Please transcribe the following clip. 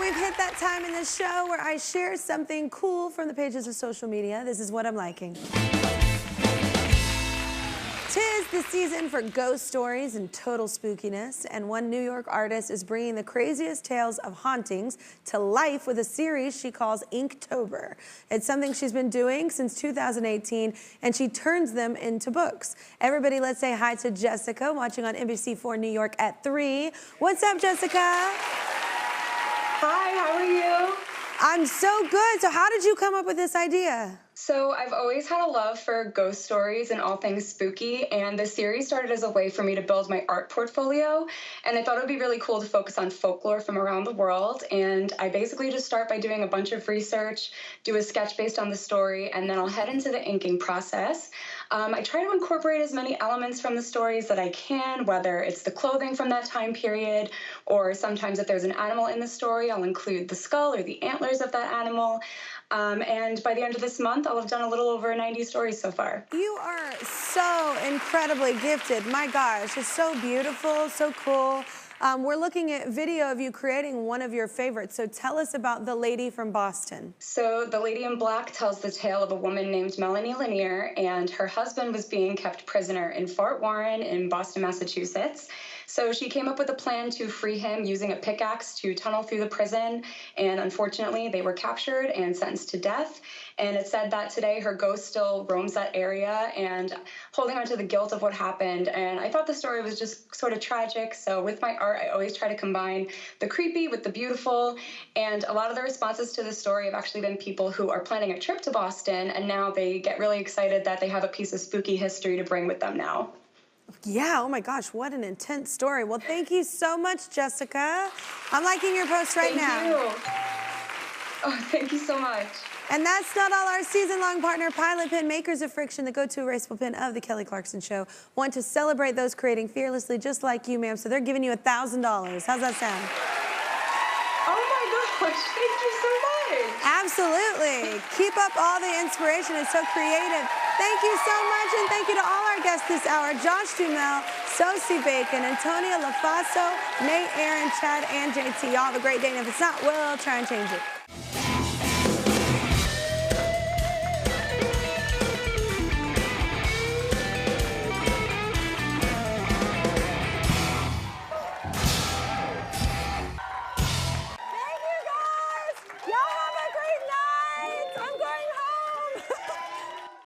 we've hit that time in the show where I share something cool from the pages of social media. This is what I'm liking. Tis the season for ghost stories and total spookiness, and one New York artist is bringing the craziest tales of hauntings to life with a series she calls Inktober. It's something she's been doing since 2018, and she turns them into books. Everybody, let's say hi to Jessica, watching on NBC4 New York at 3. What's up, Jessica? Hi, how are you? I'm so good. So how did you come up with this idea? So I've always had a love for ghost stories and all things spooky, and the series started as a way for me to build my art portfolio, and I thought it would be really cool to focus on folklore from around the world. And I basically just start by doing a bunch of research, do a sketch based on the story, and then I'll head into the inking process. I try to incorporate as many elements from the stories that I can, whether it's the clothing from that time period, or sometimes if there's an animal in the story, I'll include the skull or the antlers of that animal. And by the end of this month, I'll have done a little over 90 stories so far. You are so incredibly gifted. My gosh, it's so beautiful, so cool. We're looking at video of you creating one of your favorites. So tell us about The Lady from Boston. So The Lady in Black tells the tale of a woman named Melanie Lanier, and her husband was being kept prisoner in Fort Warren in Boston, Massachusetts. So she came up with a plan to free him using a pickaxe to tunnel through the prison, and unfortunately they were captured and sentenced to death. And it said that today her ghost still roams that area and holding on to the guilt of what happened. And I thought the story was just sort of tragic, so with my art I always try to combine the creepy with the beautiful, and a lot of the responses to the story have actually been people who are planning a trip to Boston, and now they get really excited that they have a piece of spooky history to bring with them now. Yeah, oh my gosh, what an intense story. Well, thank you so much, Jessica. I'm liking your post right now. Thank you. Oh, thank you so much. And that's not all. Our season-long partner, Pilot Pen, makers of Friction, the go-to erasable pen of The Kelly Clarkson Show, want to celebrate those creating fearlessly just like you, ma'am. So they're giving you $1,000. How's that sound? Oh my gosh, thank you so much. Absolutely. Keep up all the inspiration. It's so creative. Thank you so much, and thank you to all our guests this hour: Josh Duhamel, Sosie Bacon, Antonia Lofaso, Nate, Aaron, Chad, and JT. Y'all have a great day, and if it's not, we'll try and change it.